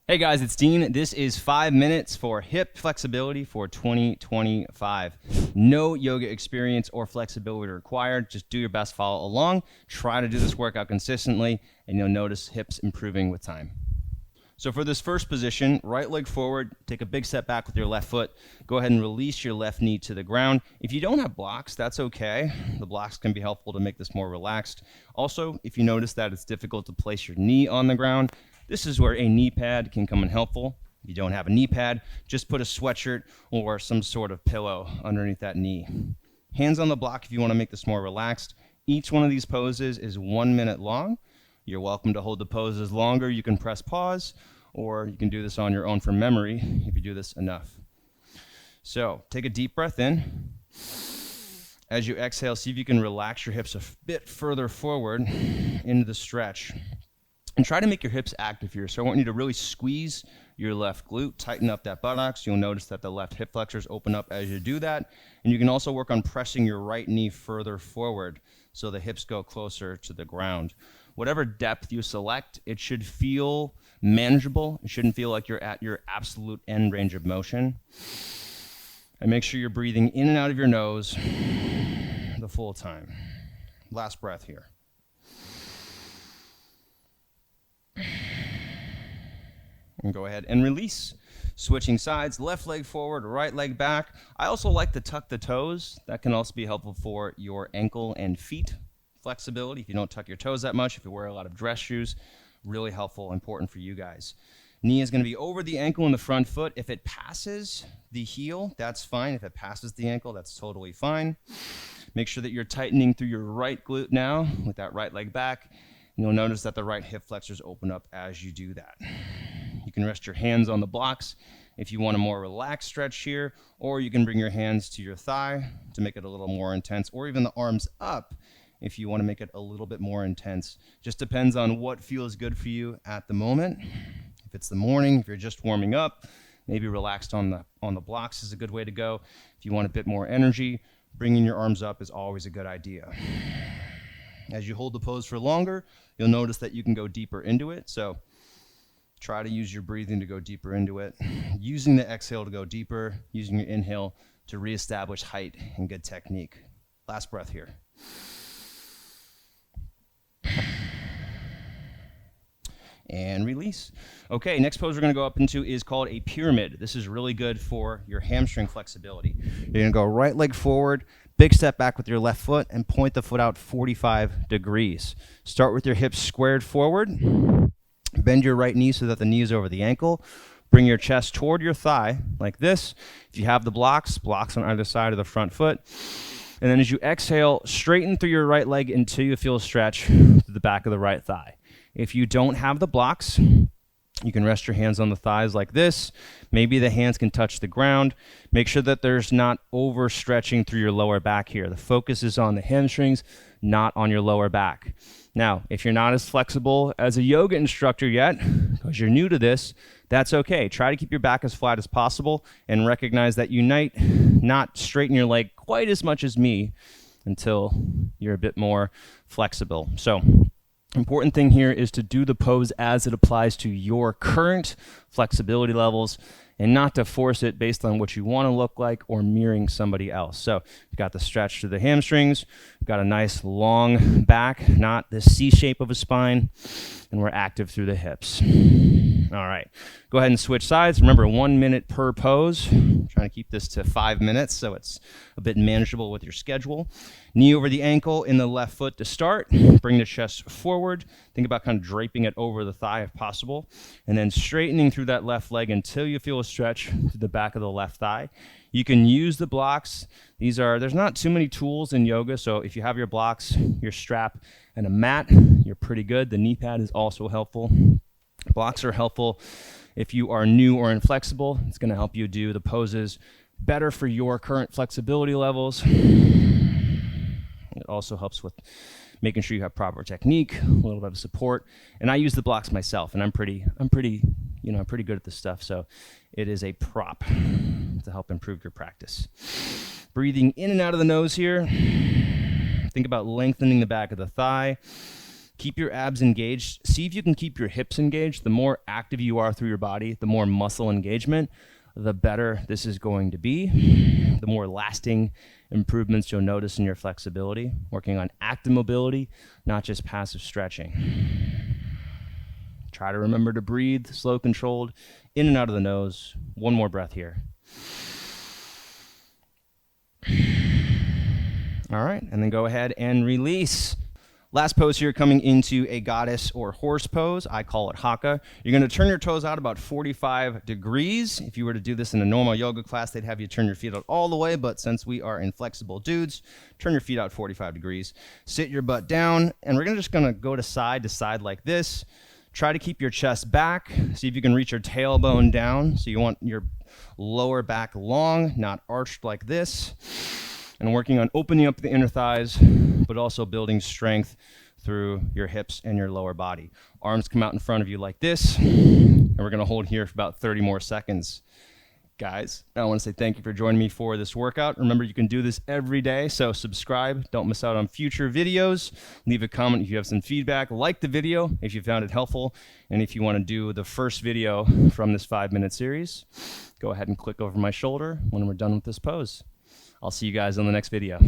Hey guys, it's Dean. This is 5 minutes for hip flexibility for 2025. No yoga experience or flexibility required. Just do your best, follow along. Try to do this workout consistently, and you'll notice hips improving with time. So for this first position, right leg forward, take a big step back with your left foot. Go ahead and release your left knee to the ground. If you don't have blocks, that's okay. The blocks can be helpful to make this more relaxed. Also, if you notice that it's difficult to place your knee on the ground, this is where a knee pad can come in helpful. If you don't have a knee pad, just put a sweatshirt or some sort of pillow underneath that knee. Hands on the block if you want to make this more relaxed. Each one of these poses is 1 minute long. You're welcome to hold the poses longer. You can press pause, or you can do this on your own from memory if you do this enough. So take a deep breath in. As you exhale, see if you can relax your hips a bit further forward into the stretch. And try to make your hips active here. So I want you to really squeeze your left glute, tighten up that buttocks. You'll notice that the left hip flexors open up as you do that. And you can also work on pressing your right knee further forward so the hips go closer to the ground. Whatever depth you select, it should feel manageable. It shouldn't feel like you're at your absolute end range of motion. And make sure you're breathing in and out of your nose the full time. Last breath here. And go ahead and release. Switching sides, left leg forward, right leg back. I also like to tuck the toes. That can also be helpful for your ankle and feet flexibility. If you don't tuck your toes that much, if you wear a lot of dress shoes, really helpful, important for you guys. Knee is going to be over the ankle in the front foot. If it passes the heel, that's fine. If it passes the ankle, that's totally fine. Make sure that you're tightening through your right glute now with that right leg back. You'll notice that the right hip flexors open up as you do that. You can rest your hands on the blocks if you want a more relaxed stretch here, or you can bring your hands to your thigh to make it a little more intense, or even the arms up if you want to make it a little bit more intense. Just depends on what feels good for you at the moment. If it's the morning, if you're just warming up, maybe relaxed on the blocks is a good way to go. If you want a bit more energy, bringing your arms up is always a good idea. As you hold the pose for longer, you'll notice that you can go deeper into it. So try to use your breathing to go deeper into it. Using the exhale to go deeper, using your inhale to reestablish height and good technique. Last breath here. And release. Okay, next pose we're going to go up into is called a pyramid. This is really good for your hamstring flexibility. You're going to go right leg forward, big step back with your left foot, and point the foot out 45 degrees. Start with your hips squared forward. Bend your right knee so that the knee is over the ankle. Bring your chest toward your thigh like this. If you have the blocks on either side of the front foot. And then as you exhale, straighten through your right leg until you feel a stretch to the back of the right thigh. If you don't have the blocks, you can rest your hands on the thighs like this. Maybe the hands can touch the ground. Make sure that there's not overstretching through your lower back here. The focus is on the hamstrings, not on your lower back. Now, if you're not as flexible as a yoga instructor yet, because you're new to this, that's okay. Try to keep your back as flat as possible and recognize that you might not straighten your leg quite as much as me until you're a bit more flexible. So, important thing here is to do the pose as it applies to your current flexibility levels and not to force it based on what you want to look like or mirroring somebody else. So you've got the stretch through the hamstrings, you've got a nice long back, not the C shape of a spine, and we're active through the hips. All right, go ahead and switch sides. Remember, 1 minute per pose. I'm trying to keep this to 5 minutes so it's a bit manageable with your schedule. Knee over the ankle in the left foot to start. Bring the chest forward. Think about kind of draping it over the thigh if possible. And then straightening through that left leg until you feel a stretch to the back of the left thigh. You can use the blocks. There's not too many tools in yoga, so if you have your blocks, your strap, and a mat, you're pretty good. The knee pad is also helpful. Blocks are helpful if you are new or inflexible. It's going to help you do the poses better for your current flexibility levels. It also helps with making sure you have proper technique, a little bit of support. And I use the blocks myself, and I'm pretty good at this stuff. So it is a prop to help improve your practice. Breathing in and out of the nose here. Think about lengthening the back of the thigh. Keep your abs engaged. See if you can keep your hips engaged. The more active you are through your body, the more muscle engagement, the better this is going to be. The more lasting improvements you'll notice in your flexibility. Working on active mobility, not just passive stretching. Try to remember to breathe, slow, controlled, in and out of the nose. One more breath here. All right, and then go ahead and release. Last pose here, coming into a goddess or horse pose. I call it Hakka. You're going to turn your toes out about 45 degrees. If you were to do this in a normal yoga class, they'd have you turn your feet out all the way, but since we are inflexible dudes, turn your feet out 45 degrees. Sit your butt down, and we're just going to go to side like this. Try to keep your chest back. See if you can reach your tailbone down. So you want your lower back long, not arched like this. And working on opening up the inner thighs, but also building strength through your hips and your lower body. Arms come out in front of you like this, and we're gonna hold here for about 30 more seconds. Guys, I wanna say thank you for joining me for this workout. Remember, you can do this every day, so subscribe, don't miss out on future videos. Leave a comment if you have some feedback. Like the video if you found it helpful, and if you wanna do the first video from this 5-minute series, go ahead and click over my shoulder when we're done with this pose. I'll see you guys on the next video.